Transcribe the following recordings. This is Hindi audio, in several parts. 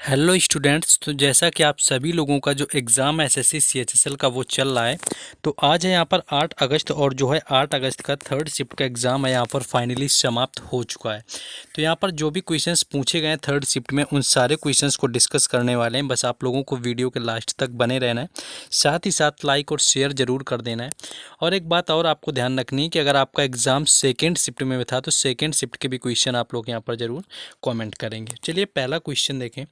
Hello students. तो जैसा कि आप सभी लोगों का जो एग्ज़ाम एसएससी सीएचएसएल का वो चल रहा है, तो आज है यहाँ पर 8 अगस्त और जो है 8 अगस्त का थर्ड शिफ्ट का एग्ज़ाम है यहाँ पर फाइनली समाप्त हो चुका है। तो यहाँ पर जो भी क्वेश्चंस पूछे गए हैं थर्ड शिफ्ट में, उन सारे क्वेश्चंस को डिस्कस करने वाले हैं। बस आप लोगों को वीडियो के लास्ट तक बने रहना है, साथ ही साथ लाइक और शेयर ज़रूर कर देना है। और एक बात और आपको ध्यान रखनी है कि अगर आपका एग्ज़ाम सेकेंड शिफ्ट में था तो सेकेंड शिफ्ट के भी क्वेश्चन आप लोग यहाँ पर ज़रूर कॉमेंट करेंगे। चलिए पहला क्वेश्चन देखें।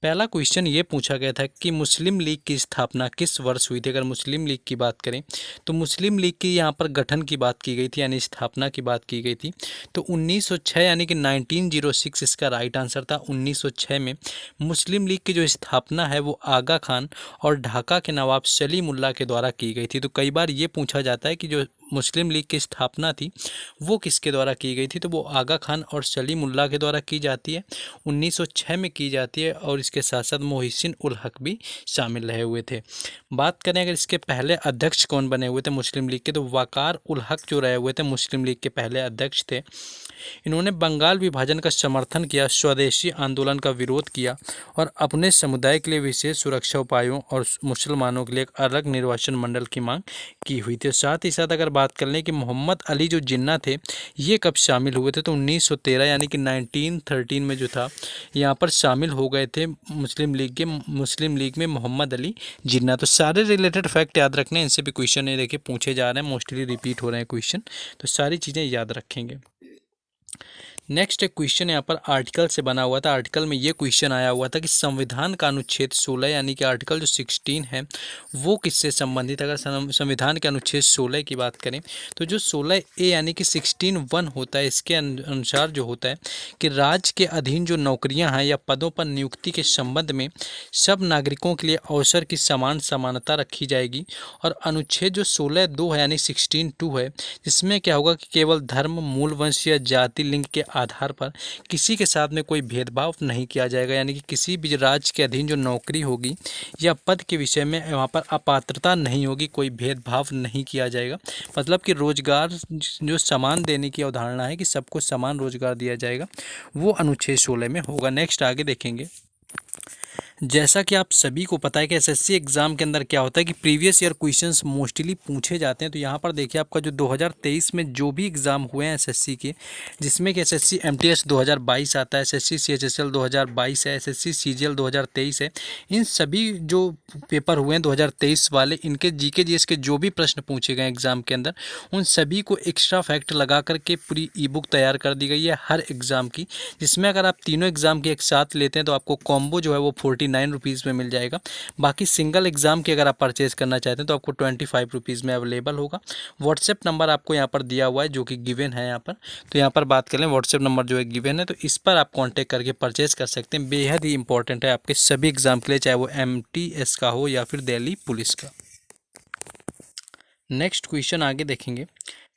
पहला क्वेश्चन ये पूछा गया था कि मुस्लिम लीग की स्थापना किस वर्ष हुई थी। अगर मुस्लिम लीग की बात करें तो मुस्लिम लीग की यहाँ पर गठन की बात की गई थी, यानी स्थापना की बात की गई थी। तो 1906 यानी कि 1906 इसका राइट आंसर था। 1906 में मुस्लिम लीग की जो स्थापना है वो आगा खान और ढाका के नवाब सलीमुल्लाह के द्वारा की गई थी। तो कई बार ये पूछा जाता है कि जो मुस्लिम लीग की स्थापना थी वो किसके द्वारा की गई थी, तो वो आगा खान और सलीमुल्लाह के द्वारा की जाती है, 1906 में की जाती है। और इसके साथ साथ मोहसिन उल हक भी शामिल रहे हुए थे। बात करें अगर इसके पहले अध्यक्ष कौन बने हुए थे मुस्लिम लीग के, तो वकार उल हक जो रहे हुए थे मुस्लिम लीग के पहले अध्यक्ष थे। इन्होंने बंगाल विभाजन का समर्थन किया, स्वदेशी आंदोलन का विरोध किया और अपने समुदाय के लिए विशेष सुरक्षा उपायों और मुसलमानों के लिए एक अलग निर्वाचन मंडल की मांग की हुई थी। साथ ही साथ अगर बात कर लें कि मोहम्मद अली जो जिन्ना थे ये कब शामिल हुए थे, तो 1913 यानी कि 1913 में जो था यहाँ पर शामिल हो गए थे मुस्लिम लीग में मोहम्मद अली जिन्ना। तो सारे रिलेटेड फैक्ट याद रखने, इनसे भी क्वेश्चन ये देखिए पूछे जा रहे हैं, मोस्टली रिपीट हो रहे हैं क्वेश्चन, तो सारी चीज़ें याद रखेंगे। नेक्स्ट एक क्वेश्चन यहाँ पर आर्टिकल से बना हुआ था। आर्टिकल में ये क्वेश्चन आया हुआ था कि संविधान का अनुच्छेद 16 यानी कि आर्टिकल जो 16 है वो किससे संबंधित। अगर संविधान के अनुच्छेद 16 की बात करें तो जो 16 ए यानी कि 16(1) होता है, इसके अनुसार जो होता है कि राज्य के अधीन जो नौकरियां हैं या पदों पर नियुक्ति के संबंध में सब नागरिकों के लिए अवसर की समान समानता रखी जाएगी। और अनुच्छेद जो 16(2) है यानी 16(2) है, जिसमें क्या होगा कि केवल धर्म, मूल वंश या जाति, लिंग के आधार पर किसी के साथ में कोई भेदभाव नहीं किया जाएगा। यानी कि किसी भी राज्य के अधीन जो नौकरी होगी या पद के विषय में वहाँ पर अपात्रता नहीं होगी, कोई भेदभाव नहीं किया जाएगा। मतलब कि रोजगार जो समान देने की अवधारणा है कि सबको समान रोजगार दिया जाएगा, वो अनुच्छेद 16 में होगा। नेक्स्ट आगे देखेंगे। जैसा कि आप सभी को पता है कि एसएससी एग्ज़ाम के अंदर क्या होता है कि प्रीवियस ईयर क्वेश्चंस मोस्टली पूछे जाते हैं। तो यहाँ पर देखिए आपका जो 2023 में जो भी एग्ज़ाम हुए हैं एसएससी के, जिसमें कि एसएससी एमटीएस 2022 आता है, एसएससी सीएचएसएल 2022 है, एसएससी सीजीएल 2023 है, इन सभी जो पेपर हुए हैं 2023 वाले, इनके जीके जीएस के जो भी प्रश्न पूछे गए एग्ज़ाम के अंदर, उन सभी को एक्स्ट्रा फैक्ट लगा करके पूरी ई बुक तैयार कर दी गई है हर एग्ज़ाम की, जिसमें अगर आप तीनों एग्ज़ाम के एक साथ लेते हैं तो आपको कॉम्बो जो है वो 49 रुपीज़ में मिल जाएगा। बाकी सिंगल एग्ज़ाम की अगर आप परचेज़ करना चाहते हैं तो आपको 25 रुपीज़ में अवेलेबल होगा। व्हाट्सएप नंबर आपको यहाँ पर दिया हुआ है जो कि गिवन है यहाँ पर। तो यहाँ पर बात करें व्हाट्सएप नंबर जो है गिवन है, तो इस पर आप कॉन्टैक्ट करके परचेज़ कर सकते हैं। बेहद ही इंपॉर्टेंट है आपके सभी एग्ज़ाम के लिए, चाहे वो एमटीएस का हो या फिर दिल्ली पुलिस का। नेक्स्ट क्वेश्चन आगे देखेंगे।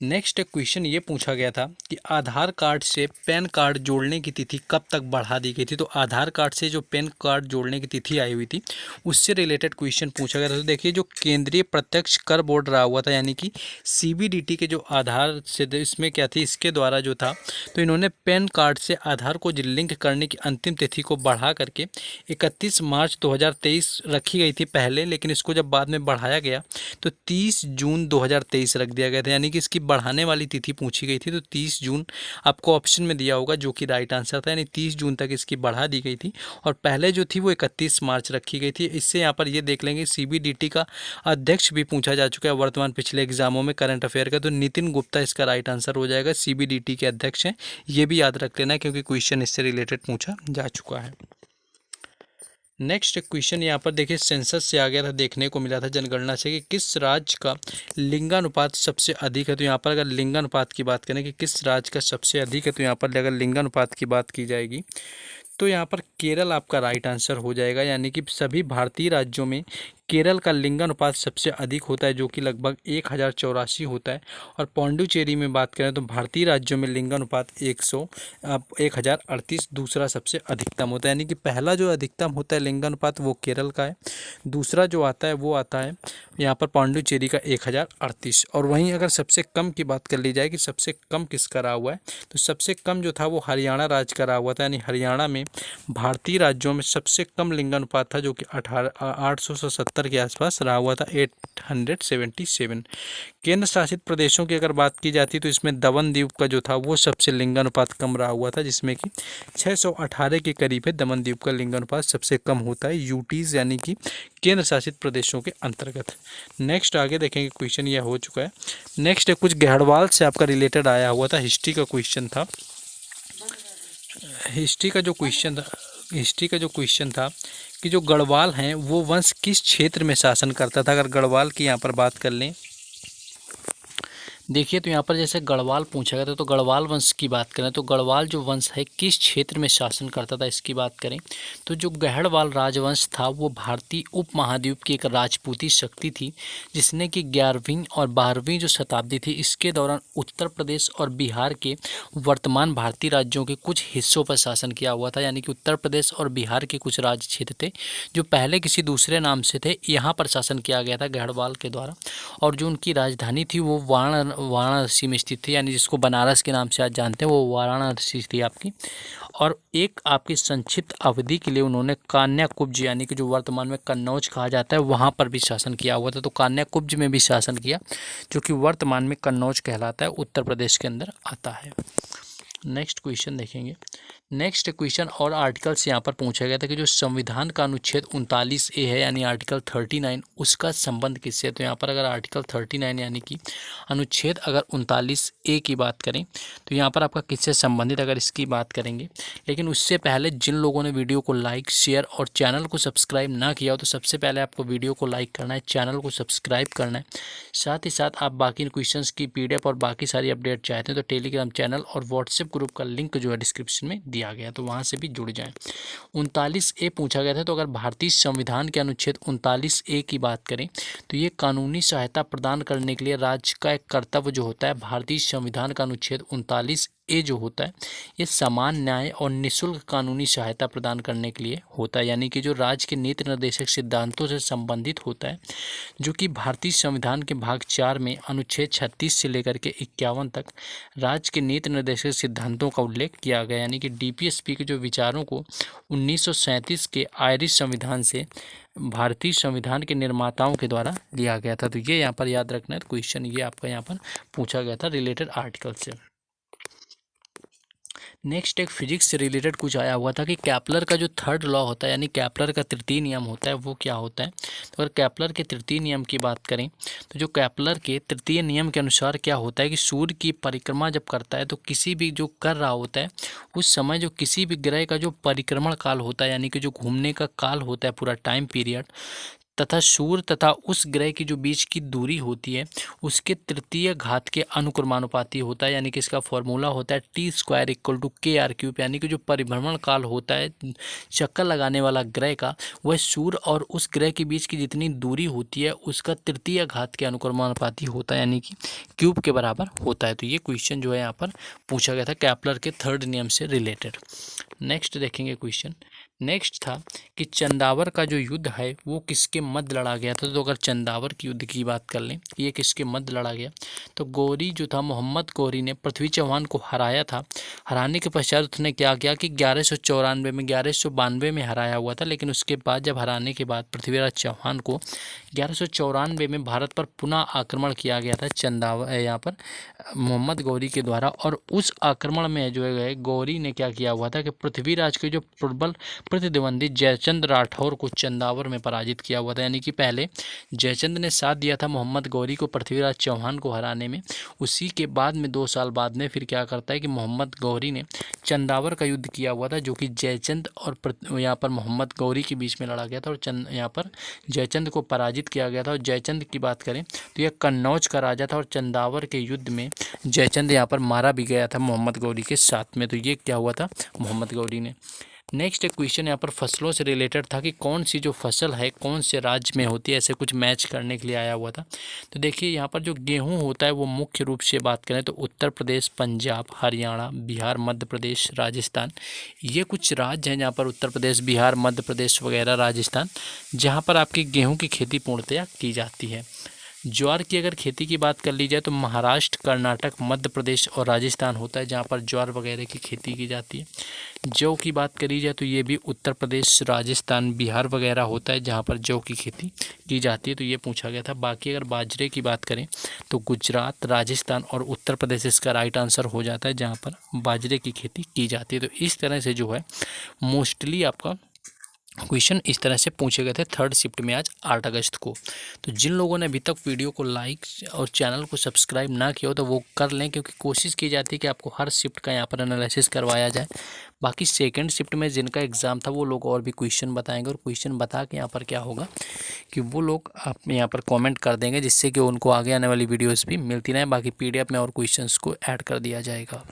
नेक्स्ट एक क्वेश्चन ये पूछा गया था कि आधार कार्ड से पैन कार्ड जोड़ने की तिथि कब तक बढ़ा दी गई थी। तो आधार कार्ड से जो पैन कार्ड जोड़ने की तिथि आई हुई थी उससे रिलेटेड क्वेश्चन पूछा गया था। तो देखिए जो केंद्रीय प्रत्यक्ष कर बोर्ड रहा हुआ था यानी कि सीबीडीटी के जो आधार से इसमें क्या थी, इसके द्वारा जो था, तो इन्होंने पैन कार्ड से आधार को लिंक करने की अंतिम तिथि को बढ़ा करके 31 मार्च 2023 रखी गई थी पहले, लेकिन इसको जब बाद में बढ़ाया गया तो 30 जून 2023 रख दिया गया था। यानी कि इसकी बढ़ाने वाली तिथि पूछी गई थी तो 30 जून आपको ऑप्शन में दिया होगा जो कि राइट आंसर था। यानी 30 जून तक इसकी बढ़ा दी गई थी और पहले जो थी वो 31 मार्च रखी गई थी। इससे यहाँ पर ये देख लेंगे सीबीडीटी का अध्यक्ष भी पूछा जा चुका है वर्तमान पिछले एग्जामों में करंट अफेयर का, तो नितिन गुप्ता इसका राइट आंसर हो जाएगा। सीबीडीटी के अध्यक्ष हैं, ये भी याद रख लेना क्योंकि क्वेश्चन इससे रिलेटेड पूछा जा चुका है। नेक्स्ट क्वेश्चन यहाँ पर देखिए सेंसस से आ गया था, देखने को मिला था जनगणना से कि किस राज्य का लिंगानुपात सबसे अधिक है। तो यहाँ पर अगर लिंगानुपात की बात करें कि किस राज्य का सबसे अधिक है, तो यहाँ पर अगर लिंगानुपात की बात की जाएगी तो यहाँ पर केरल आपका राइट आंसर हो जाएगा। यानी कि सभी भारतीय राज्यों में केरल का लिंगानुपात सबसे अधिक होता है जो कि लगभग 1084 होता है। और पौंडुचेरी में बात करें तो भारतीय राज्यों में लिंगानुपात 1038 दूसरा सबसे अधिकतम होता है। यानी कि पहला जो अधिकतम होता है लिंगानुपात वो केरल का है, दूसरा जो आता है वो आता है यहाँ पर पौंडुचेरी का 1038। और वहीं अगर सबसे कम की बात कर ली जाए कि सबसे कम किसका रहा हुआ है, तो सबसे कम जो था वो हरियाणा राज्य का रहा हुआ था। यानी हरियाणा में भारतीय राज्यों में सबसे कम लिंगानुपात था जो कि 870 के आसपास रहा हुआ था, 877। केंद्र शासित प्रदेशों की अगर बात की जाती तो इसमें दमन द्वीप का जो था वो सबसे लिंगानुपात कम रहा हुआ था, जिसमें कि 618 के करीब है। दमन द्वीप का लिंगानुपात सबसे कम होता है यूटीज यानी कि केंद्र शासित प्रदेशों के अंतर्गत। नेक्स्ट आगे देखेंगे, क्वेश्चन यह हो चुका है। नेक्स्ट है कुछ गढ़वाल से आपका रिलेटेड आया हुआ था, हिस्ट्री का क्वेश्चन था। हिस्ट्री का जो क्वेश्चन था कि जो गढ़वाल हैं वो वंश किस क्षेत्र में शासन करता था। अगर गढ़वाल की यहाँ पर बात कर लें, देखिए तो यहाँ पर जैसे गढ़वाल पूछा गया था, तो गढ़वाल वंश की बात करें तो गढ़वाल जो वंश है किस क्षेत्र में शासन करता था इसकी बात करें तो जो गढ़वाल राजवंश था वो भारतीय उपमहाद्वीप की एक राजपूती शक्ति थी, जिसने कि 11वीं और 12वीं जो शताब्दी थी इसके दौरान उत्तर प्रदेश और बिहार के वर्तमान भारतीय राज्यों के कुछ हिस्सों पर शासन किया हुआ था। यानी कि उत्तर प्रदेश और बिहार के कुछ राज्य क्षेत्र थे जो पहले किसी दूसरे नाम से थे, यहाँ पर शासन किया गया था गढ़वाल के द्वारा। और जो उनकी राजधानी थी वो वाराणसी में स्थित थी, यानी जिसको बनारस के नाम से आज जानते हैं वो वाराणसी थी आपकी। और एक आपकी संक्षिप्त अवधि के लिए उन्होंने कान्याकुब्ज यानी कि जो वर्तमान में कन्नौज कहा जाता है वहाँ पर भी शासन किया हुआ था। तो कान्याकुब्ज में भी शासन किया जो कि वर्तमान में कन्नौज कहलाता है, उत्तर प्रदेश के अंदर आता है। नेक्स्ट क्वेश्चन देखेंगे। नेक्स्ट क्वेश्चन और आर्टिकल्स यहाँ पर पूछा गया था कि जो संविधान का अनुच्छेद 39A है यानी आर्टिकल 39 उसका संबंध किससे। तो यहाँ पर अगर आर्टिकल 39 यानी कि अनुच्छेद अगर 39A की बात करें तो यहाँ पर आपका किससे संबंधित अगर इसकी बात करेंगे। लेकिन उससे पहले जिन लोगों ने वीडियो को लाइक शेयर और चैनल को सब्सक्राइब ना किया हो तो सबसे पहले आपको वीडियो को लाइक करना है, चैनल को सब्सक्राइब करना है। साथ ही साथ आप बाकी क्वेश्चन की PDF और बाकी सारी अपडेट चाहते हैं तो टेलीग्राम चैनल और व्हाट्सएप ग्रुप का लिंक जो है डिस्क्रिप्शन में दिया गया, तो वहाँ से भी जुड़ जाएं। 39A पूछा गया था, तो अगर भारतीय संविधान के अनुच्छेद 39A की बात करें तो ये कानूनी सहायता प्रदान करने के लिए राज्य का एक कर्तव्य जो होता है। भारतीय संविधान का अनुच्छेद 39A जो होता है ये समान न्याय और निःशुल्क कानूनी सहायता प्रदान करने के लिए होता है। यानी कि जो राज्य के नीति निर्देशक सिद्धांतों से संबंधित होता है, जो कि भारतीय संविधान के भाग 4 में अनुच्छेद 36 से लेकर के 51 तक राज्य के नीति निर्देशक सिद्धांतों का उल्लेख किया गया। यानी कि DPSP के जो विचारों को 1937 के आयरिश संविधान से भारतीय संविधान के निर्माताओं के द्वारा लिया गया था। तो ये यहाँ पर याद रखना है, क्वेश्चन ये आपका यहाँ पर पूछा गया था रिलेटेड आर्टिकल से। नेक्स्ट एक फिजिक्स से रिलेटेड कुछ आया हुआ था कि कैपलर का जो थर्ड लॉ होता है यानी कैपलर का तृतीय नियम होता है वो क्या होता है। तो अगर कैपलर के तृतीय नियम की बात करें तो जो कैपलर के तृतीय नियम के अनुसार क्या होता है कि सूर्य की परिक्रमा जब करता है तो किसी भी जो कर रहा होता है उस समय जो किसी भी ग्रह का जो परिक्रमण काल होता है यानी कि जो घूमने का काल होता है पूरा टाइम पीरियड तथा सूर्य तथा उस ग्रह की जो बीच की दूरी होती है उसके तृतीय घात के अनुक्रमानुपाती होता है। यानी कि इसका फॉर्मूला होता है T² = KR³ यानी कि जो परिभ्रमण काल होता है चक्कर लगाने वाला ग्रह का वह सूर्य और उस ग्रह के बीच की जितनी दूरी होती है उसका तृतीय घात के अनुक्रमानुपाती होता है, यानी कि क्यूब के बराबर होता है। तो ये क्वेश्चन जो है यहाँ पर पूछा गया था कैपलर के थर्ड नियम से रिलेटेड। नेक्स्ट देखेंगे क्वेश्चन। नेक्स्ट था कि चंदावर का जो युद्ध है वो किसके मध्य लड़ा गया था। तो अगर चंदावर की युद्ध की बात कर लें ये किसके मध्य लड़ा गया, तो गौरी जो था मोहम्मद गौरी ने पृथ्वी चौहान को हराया था। हराने के पश्चात उसने क्या किया कि 1192 में हराया हुआ था, लेकिन उसके बाद जब हराने के बाद पृथ्वीराज चौहान को 1194 में भारत पर पुनः आक्रमण किया गया था चंदावर यहाँ पर मोहम्मद गौरी के द्वारा। और उस आक्रमण में जो है गौरी ने क्या किया हुआ था कि पृथ्वीराज के जो प्रबल प्रतिद्वंदी जयचंद राठौर को चंदावर में पराजित किया हुआ था। यानी कि पहले जयचंद ने साथ दिया था मोहम्मद गौरी को पृथ्वीराज चौहान को हराने में, उसी के बाद में 2 साल बाद में फिर क्या करता है कि मोहम्मद गौरी ने चंदावर का युद्ध किया हुआ था जो कि जयचंद और यहाँ पर मोहम्मद गौरी के बीच में लड़ा गया था और यहाँ पर जयचंद को पराजित किया गया था। और जयचंद की बात करें तो यह कन्नौज का राजा था और चंदावर के युद्ध में जयचंद यहाँ पर मारा भी गया था मोहम्मद गौरी के साथ में। तो ये क्या हुआ था मोहम्मद गौरी ने। नेक्स्ट एक क्वेश्चन यहाँ पर फसलों से रिलेटेड था कि कौन सी जो फसल है कौन से राज्य में होती है, ऐसे कुछ मैच करने के लिए आया हुआ था। तो देखिए यहाँ पर जो गेहूँ होता है वो मुख्य रूप से बात करें तो उत्तर प्रदेश, पंजाब, हरियाणा, बिहार, मध्य प्रदेश, राजस्थान, ये कुछ राज्य हैं जहाँ पर उत्तर प्रदेश, बिहार, मध्य प्रदेश वगैरह, राजस्थान, जहाँ पर आपकी गेहूँ की खेती पूर्णतया की जाती है। ज्वार की अगर खेती की बात कर ली जाए तो महाराष्ट्र, कर्नाटक, मध्य प्रदेश और राजस्थान होता है जहाँ पर ज्वार वगैरह की खेती की जाती है। जौ की बात करी जाए तो ये भी उत्तर प्रदेश, राजस्थान, बिहार वगैरह होता है जहाँ पर जौ की खेती की जाती है, तो ये पूछा गया था। बाकी अगर बाजरे की बात करें तो गुजरात, राजस्थान और उत्तर प्रदेश इसका राइट आंसर हो जाता है जहाँ पर बाजरे की खेती की जाती है। तो इस तरह से जो है मोस्टली आपका क्वेश्चन इस तरह से पूछे गए थे थर्ड शिफ्ट में आज 8 अगस्त को। तो जिन लोगों ने अभी तक वीडियो को लाइक और चैनल को सब्सक्राइब ना किया हो तो वो कर लें, क्योंकि कोशिश की जाती है कि आपको हर शिफ्ट का यहाँ पर एनालिसिस करवाया जाए। बाकी सेकंड शिफ्ट में जिनका एग्ज़ाम था वो लोग और भी क्वेश्चन बताएंगे, और क्वेश्चन बता के यहाँ पर क्या होगा कि वो लोग आप यहाँ पर कॉमेंट कर देंगे, जिससे कि उनको आगे आने वाली वीडियोज़ भी मिलती रहें। बाकी PDF में और क्वेश्चन को ऐड कर दिया जाएगा।